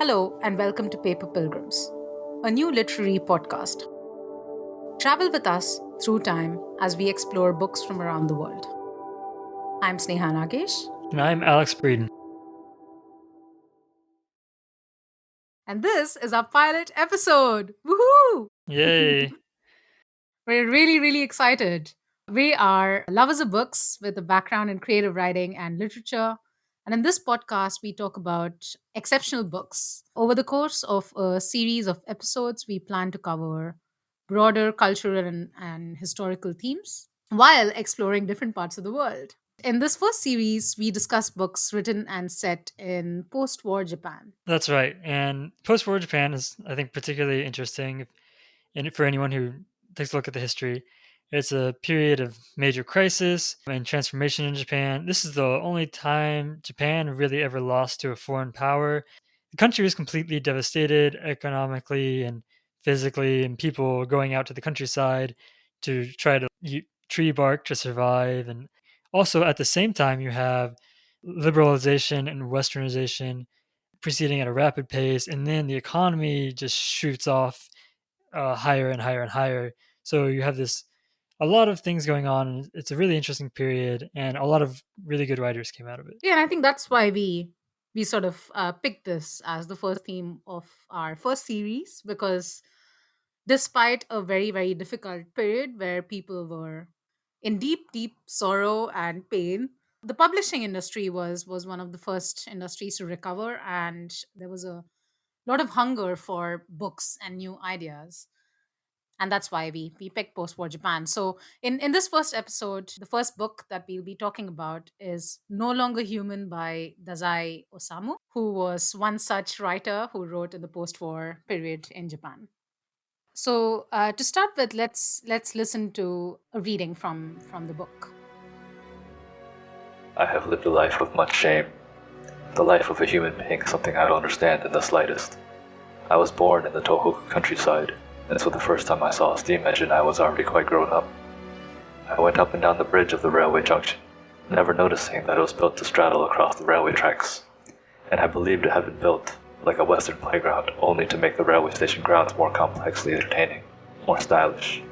Hello, and welcome to Paper Pilgrims, a new literary podcast. Travel with us through time as we explore books from around the world. I'm Sneha Nagesh, And I'm Alex Breeden. and this is our pilot episode. Woohoo! Yay. We're really excited. We are lovers of books with a background in creative writing and literature. And in this podcast, we talk about exceptional books. Over the course of a series of episodes, we plan to cover broader cultural and historical themes while exploring different parts of the world. In this first series, we discuss books written and set in post war Japan. That's right. And post-war Japan is, I think, particularly interesting and for anyone who takes a look at the history. It's a period of major crisis and transformation in Japan. This is the only time Japan really ever lost to a foreign power. The country was completely devastated economically and physically, and people were going out to the countryside to try to eat tree bark to survive. And also, at the same time, you have liberalization and westernization proceeding at a rapid pace, and then the economy just shoots off higher and higher and higher. So you have this a lot of things going on. And it's a really interesting period, and a lot of really good writers came out of it. Yeah, and I think that's why we sort of picked this as the first theme of our first series because despite a very difficult period where people were in deep sorrow and pain, the publishing industry was one of the first industries to recover, and there was a lot of hunger for books and new ideas, and that's why we picked post-war Japan. So in this first episode, the first book that we'll be talking about is No Longer Human by Dazai Osamu, who was one such writer who wrote in the post-war period in Japan. So to start with, let's listen to a reading from the book. I have lived a life of much shame. The life of a human being is something I don't understand in the slightest. I was born in the Tohoku countryside, and so the first time I saw a steam engine I was already quite grown up. I went up and down the bridge of the railway junction, never noticing that it was built to straddle across the railway tracks, and I believed it had been built, like a western playground, only to make the railway station grounds more complexly entertaining, more stylish.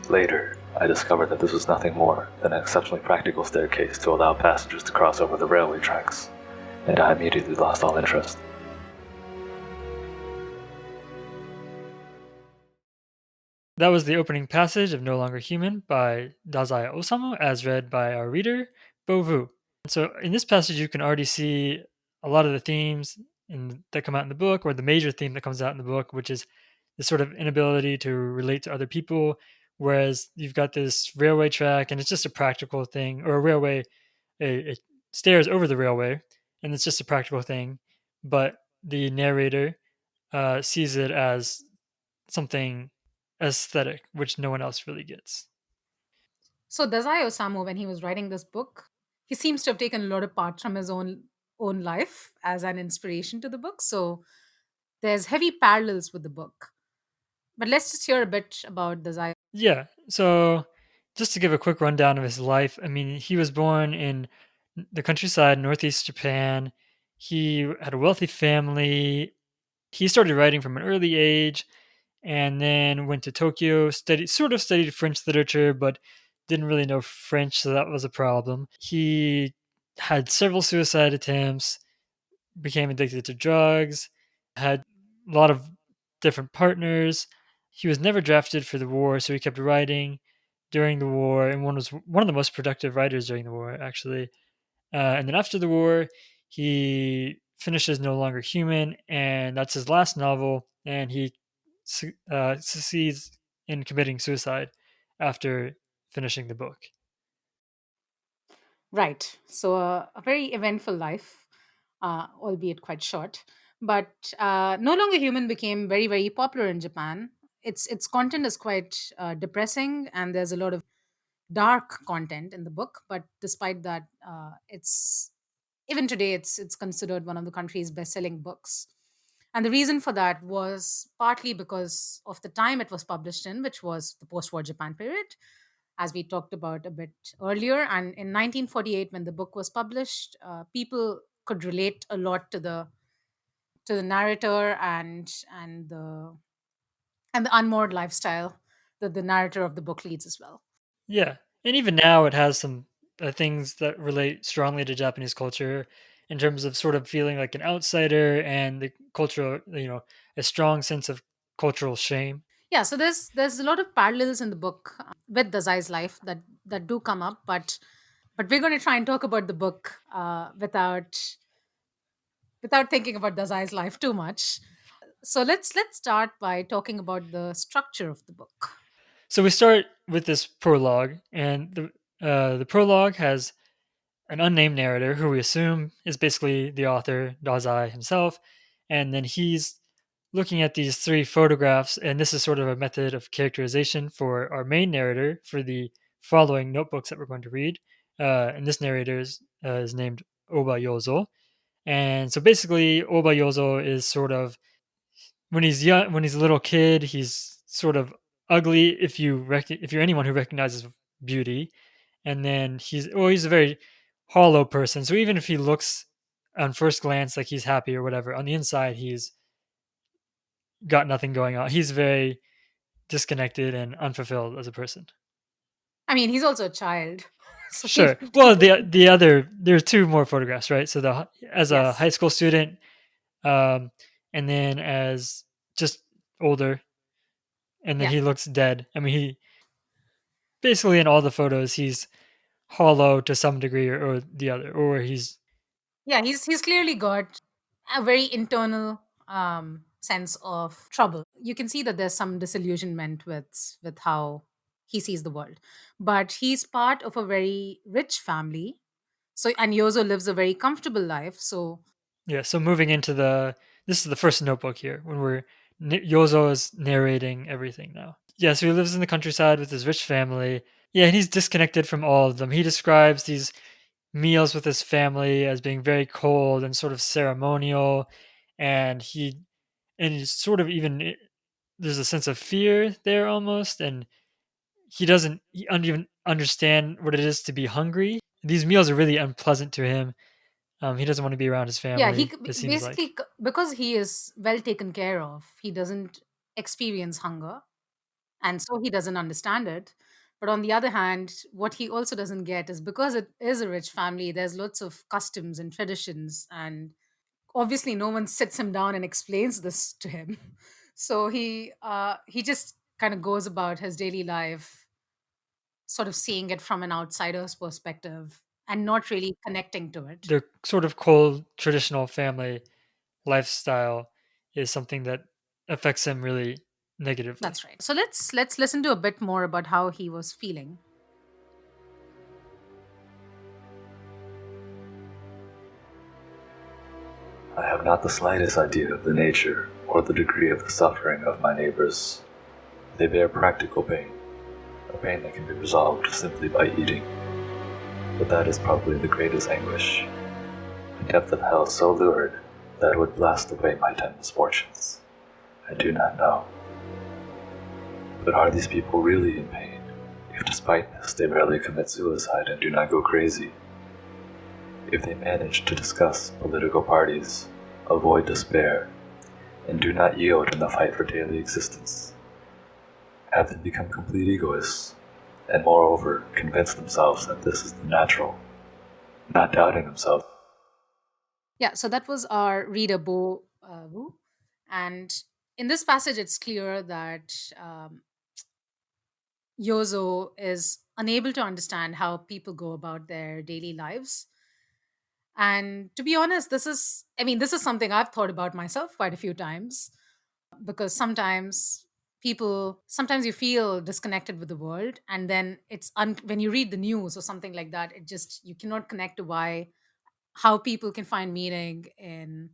Later, I discovered that this was nothing more than an exceptionally practical staircase to allow passengers to cross over the railway tracks, and I immediately lost all interest. That was the opening passage of No Longer Human by Dazai Osamu, as read by our reader, Bovu. So in this passage, you can already see a lot of the themes that come out in the book, or the major theme that comes out in the book, which is this sort of inability to relate to other people. Whereas you've got this railway track, and it's just a practical thing, or a railway, a stairs over the railway, and it's just a practical thing. But the narrator sees it as something aesthetic, which no one else really gets. So Dazai Osamu, when he was writing this book, he seems to have taken a lot of parts from his own life as an inspiration to the book. So there's heavy parallels with the book. But let's just hear a bit about Dazai. Yeah. So, just to give a quick rundown of his life, I mean, he was born in the countryside, northeast Japan. He had a wealthy family. He started writing from an early age, and then went to Tokyo, studied French literature, but didn't really know French, so that was a problem. He had several suicide attempts, became addicted to drugs, had a lot of different partners. He was never drafted for the war, so he kept writing during the war, and was one of the most productive writers during the war, actually. And then after the war, he finishes No Longer Human, and that's his last novel, and he succeeds in committing suicide after finishing the book. Right. So a very eventful life, albeit quite short. But No Longer Human became very popular in Japan. Its content is quite depressing, and there's a lot of dark content in the book. But despite that, it's even today it's considered one of the country's best-selling books. And the reason for that was partly because of the time it was published in, which was the post-war Japan period, as we talked about a bit earlier. And in 1948, when the book was published, people could relate a lot to the to the narrator and the unmoored lifestyle that the narrator of the book leads as well. Yeah, and even now it has some things that relate strongly to Japanese culture in terms of sort of feeling like an outsider and the cultural, a strong sense of cultural shame. Yeah, so there's a lot of parallels in the book with Dazai's life that do come up, but we're going to try and talk about the book without thinking about Dazai's life too much. So let's start by talking about the structure of the book. So we start with this prologue, and the prologue has an unnamed narrator who we assume is basically the author, Dazai himself. And then he's looking at these three photographs, and this is sort of a method of characterization for our main narrator for the following notebooks that we're going to read. And this narrator is named Oba Yozo. And so basically, Oba Yozo is sort of when he's young, when he's a little kid, he's sort of ugly if you're anyone who recognizes beauty, and then he's a very hollow person. So even if he looks on first glance like he's happy or whatever, on the inside he's got nothing going on. He's very disconnected and unfulfilled as a person. I mean, he's also a child, so Sure. he Well, doesn't. the other there's two more photographs, right? So the as a Yes, high school student, um, and then as just older, and then yeah, he looks dead. I mean, he basically in all the photos he's hollow to some degree or the other, or he's yeah. He's clearly got a very internal sense of trouble. You can see that there's some disillusionment with how he sees the world, but he's part of a very rich family. So and Yozo lives a very comfortable life. So yeah. So moving into this is the first notebook here when Yozo is narrating everything now. Yeah, so he lives in the countryside with his rich family. Yeah, and he's disconnected from all of them. He describes these meals with his family as being very cold and sort of ceremonial, and he's sort of there's a sense of fear there almost, and he doesn't even understand what it is to be hungry. These meals are really unpleasant to him. He doesn't want to be around his yeah, family. It seems basically like. because he is well taken care of, he doesn't experience hunger, and so he doesn't understand it. But on the other hand, what he also doesn't get is because it is a rich family, there's lots of customs and traditions, and obviously no one sits him down and explains this to him. So he just kind of goes about his daily life, sort of seeing it from an outsider's perspective and not really connecting to it. The sort of cold traditional family lifestyle is something that affects him really negatively. That's right. So let's listen to a bit more about how he was feeling. I have not the slightest idea of the nature or the degree of the suffering of my neighbors. They bear practical pain, a pain that can be resolved simply by eating. But that is probably the greatest anguish, a depth of hell so lurid that it would blast away my 10 misfortunes. I do not know. But are these people really in pain, if despite this they rarely commit suicide and do not go crazy? If they manage to discuss political parties, avoid despair, and do not yield in the fight for daily existence? Have they become complete egoists, and moreover convince themselves that this is the natural, not doubting themselves? Yeah, so that was our reader Bo Wu. And in this passage, it's clear that Yozo is unable to understand how people go about their daily lives. And to be honest, this is something I've thought about myself quite a few times, because sometimes you feel disconnected with the world, and then when you read the news or something like that, it just you cannot connect to how people can find meaning in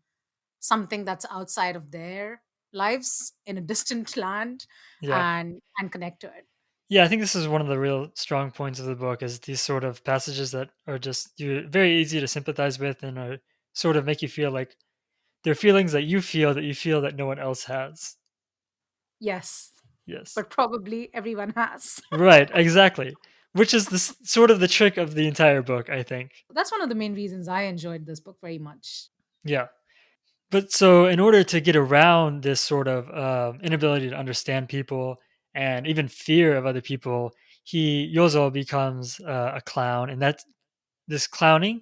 something that's outside of their lives in a distant land, Yeah. and connect to it. Yeah, I think this is one of the real strong points of the book is these sort of passages that are just very easy to sympathize with and are sort of make you feel like they're feelings that you feel that no one else has. Yes, Yes. but probably everyone has. Right, exactly. Which is sort of the trick of the entire book, I think. That's one of the main reasons I enjoyed this book very much. Yeah. But so, in order to get around this sort of inability to understand people and even fear of other people, he Yozo becomes a clown, and that's this clowning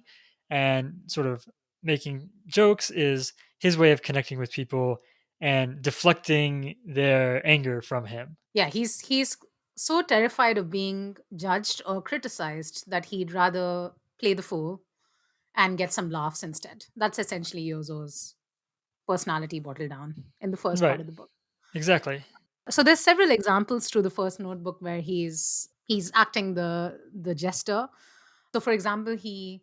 and sort of making jokes is his way of connecting with people and deflecting their anger from him. Yeah, he's so terrified of being judged or criticized that he'd rather play the fool and get some laughs instead. That's essentially Yozo's personality bottled down in the first part Right. of the book. Exactly. So there's several examples through the first notebook where he's acting the jester. So for example, he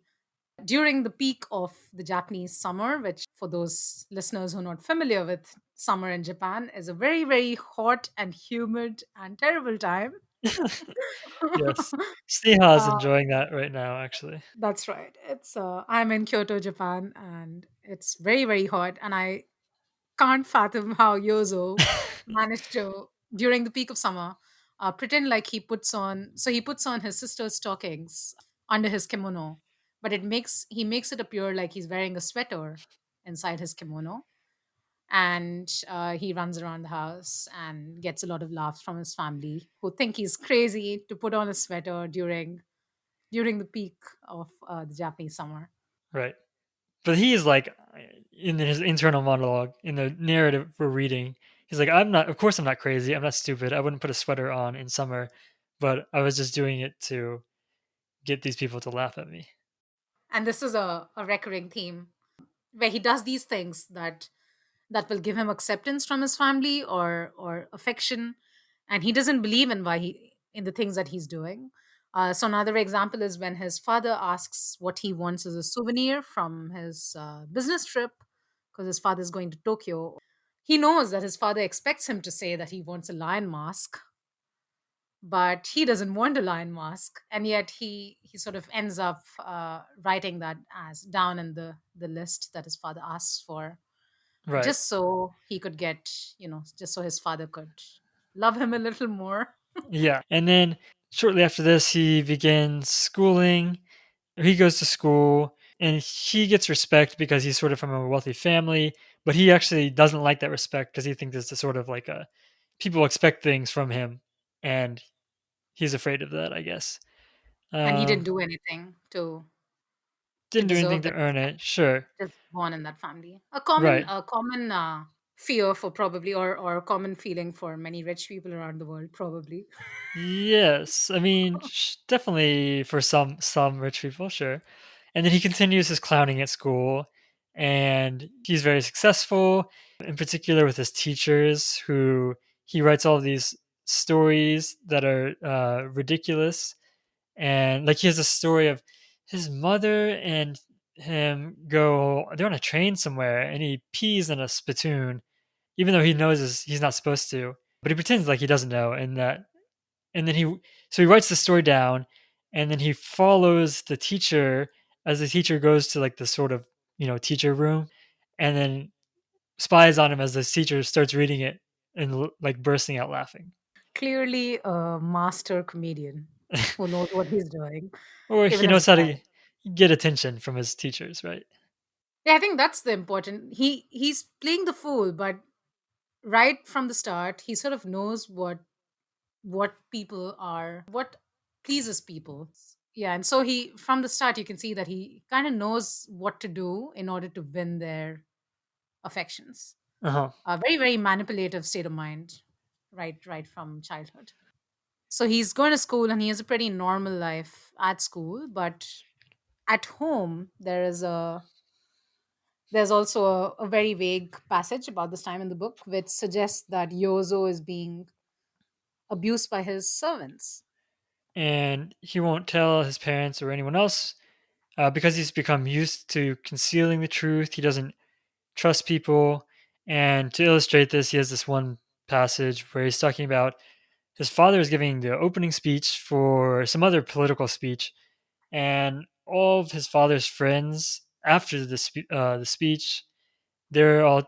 during the peak of the Japanese summer, which for those listeners who are not familiar with summer in Japan is a very very hot and humid and terrible time. Yes. Sneha is uh, enjoying that right now, actually. that's right. It's I'm in Kyoto, Japan, and it's very very hot, and I can't fathom how Yozo managed to, during the peak of summer, pretend like he puts on his sister's stockings under his kimono, but he makes it appear like he's wearing a sweater inside his kimono, and he runs around the house and gets a lot of laughs from his family who think he's crazy to put on a sweater during the peak of the Japanese summer. Right. But he is like in his internal monologue in the narrative we're reading. He's like, I'm not. Of course, I'm not crazy. I'm not stupid. I wouldn't put a sweater on in summer, but I was just doing it to get these people to laugh at me. And this is a recurring theme where he does these things that will give him acceptance from his family or affection, and he doesn't believe in why he in the things that he's doing. So another example is when his father asks what he wants as a souvenir from his business trip, because his father is going to Tokyo. He knows that his father expects him to say that he wants a lion mask, but he doesn't want a lion mask, and yet he sort of ends up writing that as down in the list that his father asks for, Right. just so he could get, just so his father could love him a little more. Yeah. And then shortly after this, he begins schooling. He goes to school and he gets respect because he's sort of from a wealthy family, but he actually doesn't like that respect because he thinks it's a sort of like a people expect things from him and he's afraid of that, I guess. And he Um, didn't do anything to didn't do anything deserve to that earn respect. it. Sure. Just born in that family. Right. A common fear for probably, or a common feeling for many rich people around the world, probably. Yes. I mean, definitely for some rich people, sure. And then he continues his clowning at school and he's very successful, in particular with his teachers who he writes all of these stories that are ridiculous. And like he has a story of his mother and him they're on a train somewhere and he pees in a spittoon, even though he knows he's not supposed to. But he pretends like he doesn't know, and then he writes the story down, and then he follows the teacher as the teacher goes to like the sort of teacher room, and then spies on him as the teacher starts reading it and like bursting out laughing. Clearly a master comedian who knows what he's doing, Or he even as a knows how to child. get attention from his teachers, right? Yeah, I think that's the important. He's playing the fool, but right from the start, he sort of knows what pleases people. Yeah, and so he from the start you can see that he kind of knows what to do in order to win their affections. Uh-huh. A very very manipulative state of mind, right from childhood. So he's going to school and he has a pretty normal life at school, but at home there's also a very vague passage about this time in the book which suggests that Yozo is being abused by his servants. And he won't tell his parents or anyone else because he's become used to concealing the truth. He doesn't trust people. And to illustrate this, he has this one passage where he's talking about his father is giving the opening speech for some other political speech, and all of his father's friends after the speech, they're all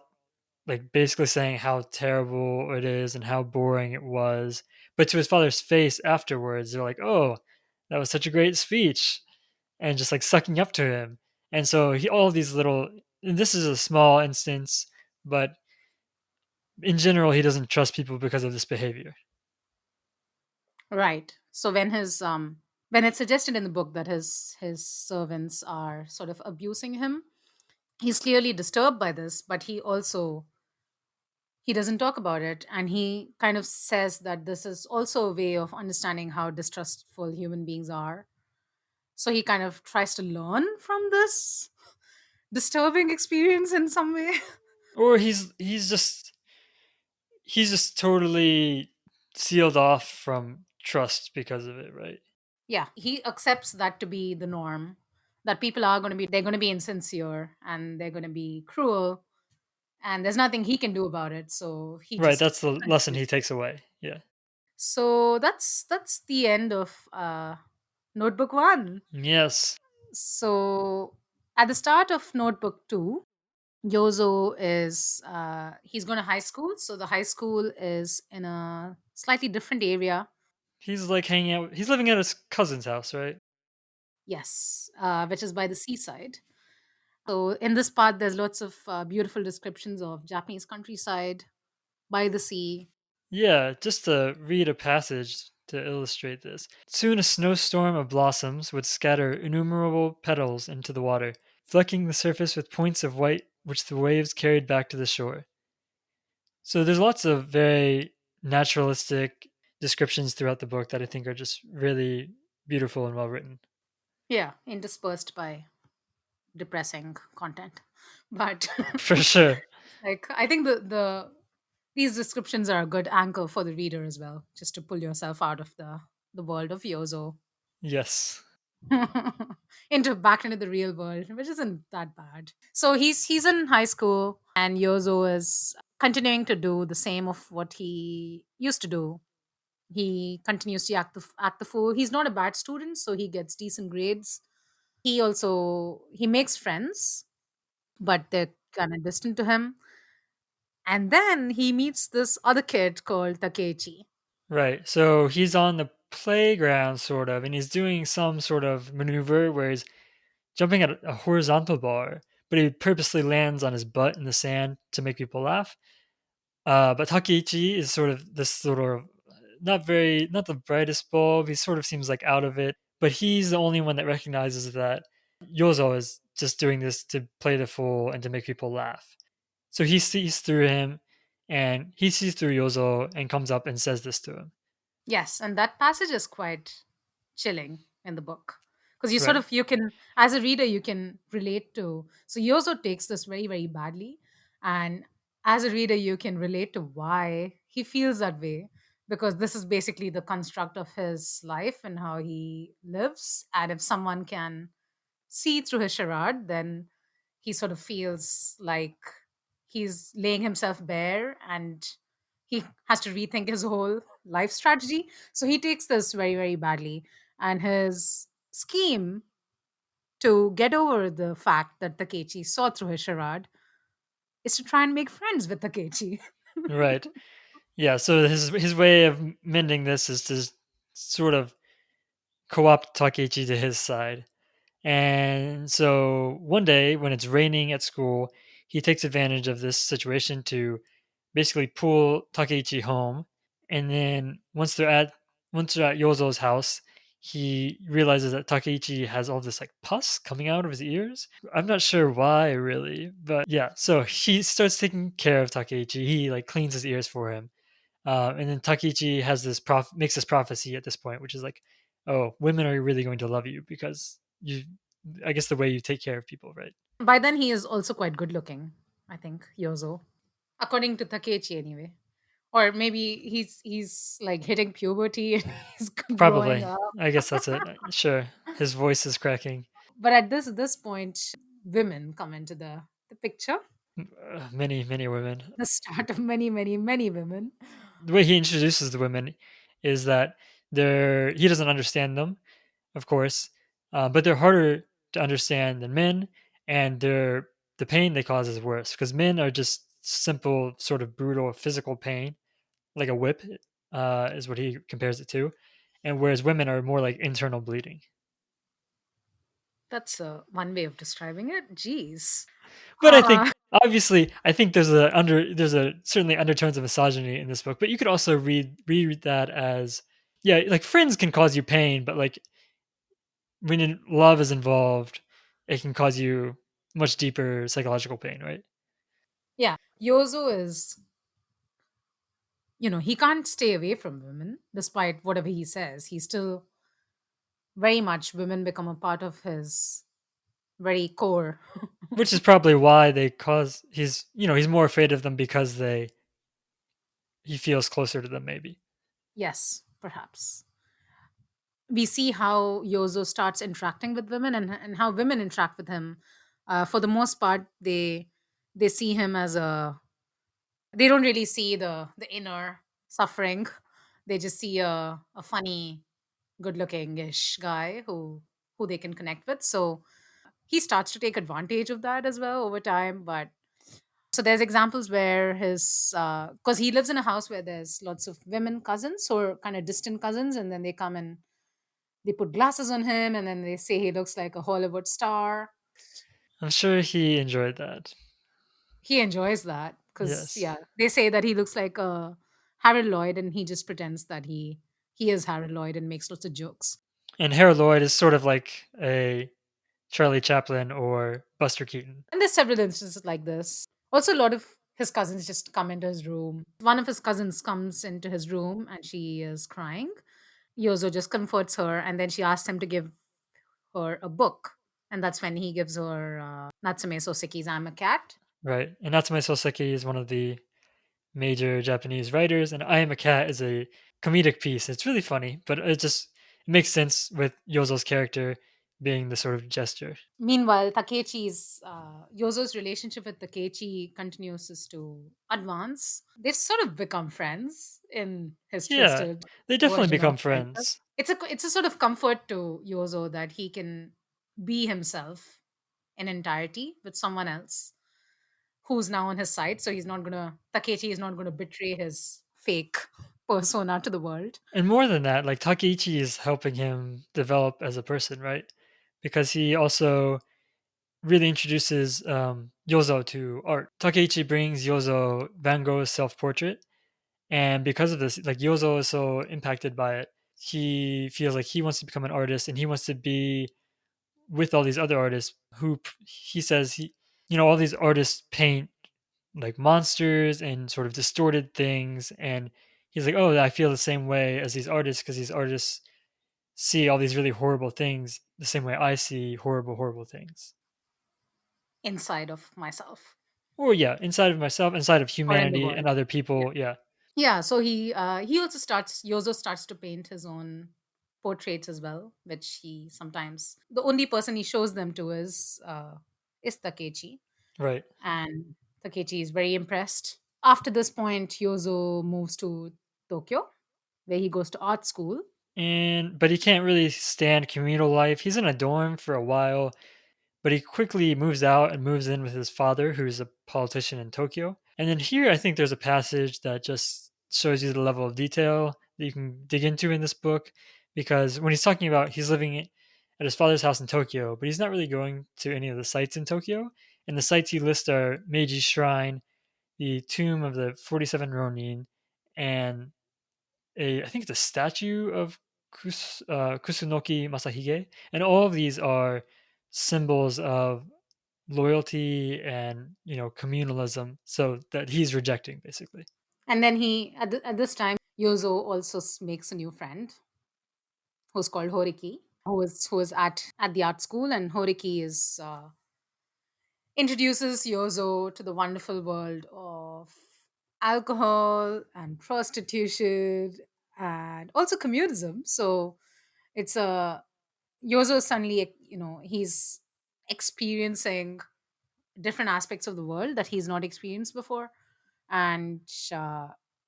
like basically saying how terrible it is and how boring it was. But to his father's face afterwards, they're like, "Oh, that was such a great speech," and just like sucking up to him. And so all of these little and this is a small instance, but in general, he doesn't trust people because of this behavior. Right. So when it's suggested in the book that his servants are sort of abusing him, he's clearly disturbed by this, but he doesn't talk about it, and he kind of says that this is also a way of understanding how distrustful human beings are. So he kind of tries to learn from this disturbing experience in some way. Or he's just totally sealed off from trust because of it, right? Yeah, he accepts that to be the norm, that people are going to be they're going to be insincere and they're going to be cruel, and there's nothing he can do about it, so he Right, just that's the lesson continues he to. takes away. Yeah. So that's the end of notebook 1. Yes. So at the start of notebook 2, Yozo is he's going to high school, so the high school is in a slightly different area. He's like hanging out. He's living at his cousin's house, right? Yes, which is by the seaside. So in this part, there's lots of beautiful descriptions of Japanese countryside by the sea. Yeah, just to read a passage to illustrate this. Soon a snowstorm of blossoms would scatter innumerable petals into the water, flecking the surface with points of white which the waves carried back to the shore. So there's lots of very naturalistic descriptions throughout the book that I think are just really beautiful and well written. Yeah, interspersed by depressing content. But For sure. like I think these descriptions are a good anchor for the reader as well, just to pull yourself out of the world of Yozo Yes. into back into the real world, which isn't that bad. So he's in high school, and Yozo is continuing to do the same of what he used to do. He continues to act the fool. He's not a bad student, so he gets decent grades. He makes friends, but they're kind of distant to him. And then he meets this other kid called Takechi. Right. So he's on the playground, sort of, and he's doing some sort of maneuver where he's jumping at a horizontal bar, but he purposely lands on his butt in the sand to make people laugh. But Takeichi is sort of this sort of not the brightest bulb. He sort of seems like out of it, but he's the only one that recognizes that Yozo is just doing this to play the fool and to make people laugh. So he sees through him, and he sees through Yozo and comes up and says this to him. Yes, and that passage is quite chilling in the book, because Right. you can, as a reader, you can relate to. So Yozo takes this very very badly, and as a reader, you can relate to why he feels that way, because this is basically the construct of his life and how he lives. And if someone can see through his charade, then he sort of feels like he's laying himself bare, and he has to rethink his whole life strategy. So he takes this very, very badly. And his scheme to get over the fact that Takechi saw through his charade is to try and make friends with Takechi. Right. Yeah. So his way of mending this is to sort of co-opt Takeichi to his side. And so one day when it's raining at school, he takes advantage of this situation to basically pull Takeichi home. And then once they're at Yozo's house, he realizes that Takeichi has all this like pus coming out of his ears. I'm not sure why really, but yeah. So he starts taking care of Takeichi. He like cleans his ears for him. And then Takeichi has makes this prophecy at this point, which is like, oh, women are really going to love you because you, I guess the way you take care of people, right? By then, he is also quite good looking, I think, Yozo, according to Takechi anyway. Or maybe he's like hitting puberty and he's growing Probably. up. I guess that's it. Sure. His voice is cracking. But at this point, women come into the picture. Many, many women. The start of many, many, many women. The way he introduces the women is that he doesn't understand them, of course, but they're harder to understand than men, and the pain they cause is worse because men are just simple, sort of brutal physical pain, like a whip, is what he compares it to, and whereas women are more like internal bleeding. That's one way of describing it. Jeez. But I think Uh, obviously I think there's a certainly undertones of misogyny in this book, but you could also read that as yeah, like friends can cause you pain, but like love is involved, it can cause you much deeper psychological pain, right? yeah, Yozo is, he can't stay away from women despite whatever he says. He still very much, women become a part of his very core. Which is probably why they cause he's more afraid of them because he feels closer to them maybe. Yes, perhaps. We see how Yozo starts interacting with women, and how women interact with him. For the most part, they see him as a, they don't really see the inner suffering. They just see a funny, good looking ish guy who they can connect with. So he starts to take advantage of that as well over time. But so there's examples where his, because he lives in a house where there's lots of women cousins or kind of distant cousins, and then they come and they put glasses on him, and then they say he looks like a Hollywood star. I'm sure he enjoyed that. He enjoys that because, Yes. yeah, they say that he looks like a Harold Lloyd, and he just pretends that he is Harold Lloyd and makes lots of jokes. And Harold Lloyd is sort of like a Charlie Chaplin or Buster Keaton. And there's several instances like this. Also, a lot of his cousins just come into his room. One of his cousins comes into his room and she is crying. Yozo just comforts her, and then she asks him to give her a book. And that's when he gives her Natsume Soseki's I'm a Cat. Right. And Natsume Soseki is one of the major Japanese writers, and I Am a Cat is a comedic piece. It's really funny, but it makes sense with Yozo's character being the sort of gesture. Meanwhile, Yozo's relationship with Takechi continues is to advance. They've sort of become friends in his Yeah, twisted they definitely version of become friendship. friends. It's a sort of comfort to Yozo that he can be himself in entirety with someone else who's now on his side. So Takechi is not gonna betray his fake persona to the world. And more than that, like Takeichi is helping him develop as a person, right? Because he also really introduces Yozo to art. Takeichi brings Yozo Van Gogh's self portrait, and because of this, like Yozo is so impacted by it, he feels like he wants to become an artist and he wants to be with all these other artists he says all these artists paint like monsters and sort of distorted things, and he's like, oh, I feel the same way as these artists because these artists see all these really horrible things the same way I see horrible things. Inside of myself Or yeah, inside of myself, inside of or in the humanity and world. other Yeah. people. Yeah. Yeah, so he also starts Yozo starts to paint his own portraits as well, which he sometimes, the only person he shows them to is Takechi, Right. and Takechi is very impressed. After this point, Yozo moves to Tokyo, where he goes to art school. And but he can't really stand communal life. He's in a dorm for a while, but he quickly moves out and moves in with his father, who's a politician in Tokyo. And then here, I think there's a passage that just shows you the level of detail that you can dig into in this book. Because when he's talking about he's living at his father's house in Tokyo, but he's not really going to any of the sites in Tokyo. And the sites he lists are Meiji Shrine, the tomb of the 47 Ronin, and I think it's a statue of Kusunoki Masahige. And all of these are symbols of loyalty and communalism, so that he's rejecting basically. And then at this time, Yozo also makes a new friend who's called Horiki, who is at the art school, and Horiki is introduces Yozo to the wonderful world of alcohol and prostitution and also communism. So it's a Yozo suddenly, he's experiencing different aspects of the world that he's not experienced before, and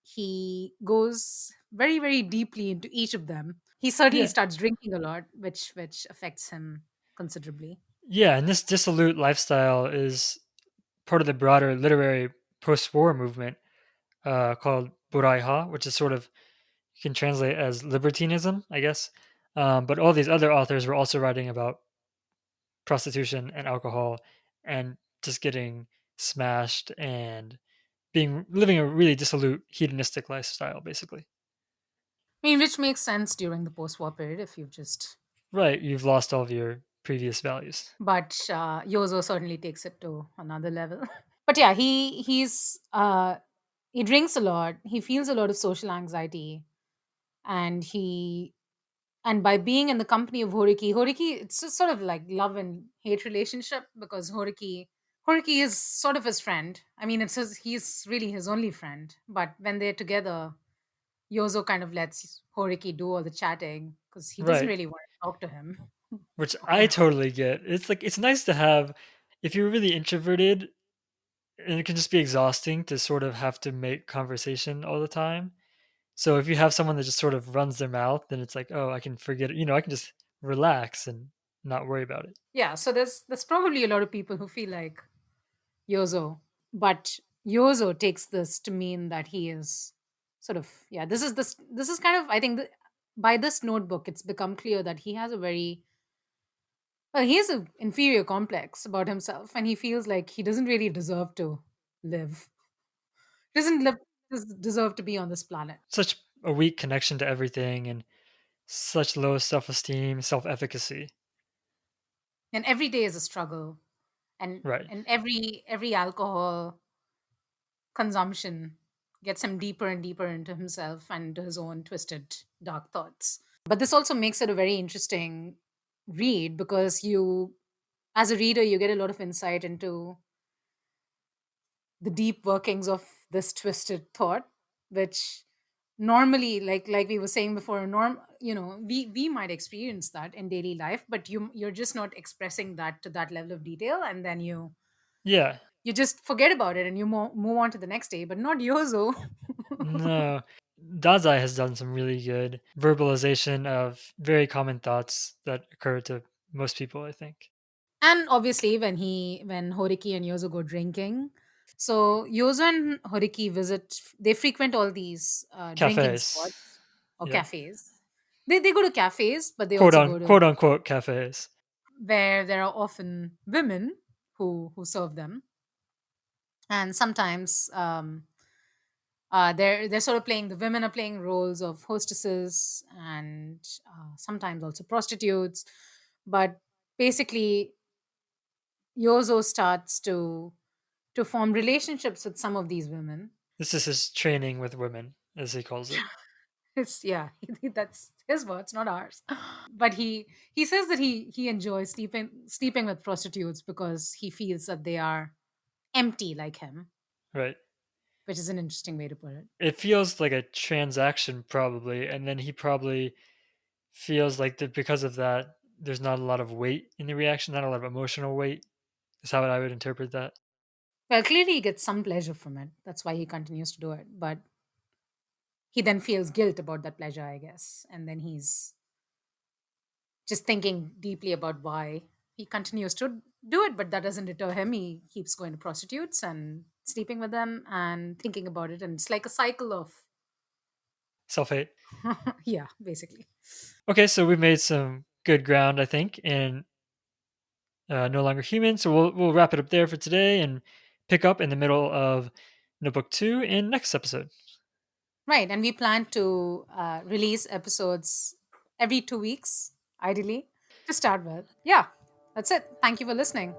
he goes very very deeply into each of them. He certainly Yeah, starts drinking a lot, which affects him considerably. yeah, and this dissolute lifestyle is part of the broader literary post-war movement called buraiha, which is sort of, you can translate as libertinism, I guess. But all these other authors were also writing about prostitution and alcohol, and just getting smashed and being living a really dissolute hedonistic lifestyle basically. I mean, which makes sense during the post-war period if you've just. Right, you've lost all of your previous values. But Yozo certainly takes it to another level. But yeah, he drinks a lot. He feels a lot of social anxiety, and and by being in the company of Horiki, it's just sort of like love and hate relationship because Horiki is sort of his friend. I mean, he's really his only friend. But when they're together, Yozo kind of lets Horiki do all the chatting because he doesn't Right, really want to talk to him. which I totally get. It's like it's nice to have if you're really introverted and it can just be exhausting to sort of have to make conversation all the time. So if you have someone that just sort of runs their mouth, then it's like, oh, I can forget it. I can just relax and not worry about it. Yeah, so there's probably a lot of people who feel like Yozo, but Yozo takes this to mean that he is sort of, yeah. This is kind of, I think by this notebook, it's become clear that he has a very, well, he has an inferior complex about himself, and he feels like he doesn't really deserve to live. Doesn't live deserve to be on this planet. Such a weak connection to everything and such low self-esteem, self-efficacy. And every day is a struggle, and Right. and every alcohol consumption gets him deeper and deeper into himself and into his own twisted, dark thoughts. But this also makes it a very interesting read because as a reader, you get a lot of insight into the deep workings of this twisted thought, which normally, like we were saying before, we might experience that in daily life, but you're just not expressing that to that level of detail, and then Yeah. you just forget about it and you move on to the next day, but not Yozo. No. Dazai has done some really good verbalization of very common thoughts that occur to most people, I think. And obviously, when Horiki and Yozo go drinking, so Yozo and Horiki they frequent all these drinking Cafes. spots or Yeah. cafes. They go to cafes, but they also go to Quote unquote cafes. where there are often women who serve them, and sometimes they're sort of playing, the women are playing roles of hostesses and sometimes also prostitutes, but basically Yozo starts to form relationships with some of these women. This is his training with women, as he calls it. It's yeah, that's his words, not ours. But he says that he enjoys sleeping with prostitutes because he feels that they are empty like him, Right. which is an interesting way to put it. It feels like a transaction, probably, and then he probably feels like that because of that, there's not a lot of weight in the reaction, not a lot of emotional weight, is how I would interpret that. Well, clearly he gets some pleasure from it. That's why he continues to do it. But he then feels guilt about that pleasure, I guess. And then he's just thinking deeply about why he continues to do it, but that doesn't deter him. He keeps going to prostitutes and sleeping with them and thinking about it. And it's like a cycle of, Self hate. yeah, basically. Okay, so we made some good ground, I think, in No Longer Human. So we'll wrap it up there for today and pick up in the middle of Notebook 2 in next episode. Right. And we plan to release episodes every 2 weeks, ideally, to start with. Yeah, that's it. Thank you for listening.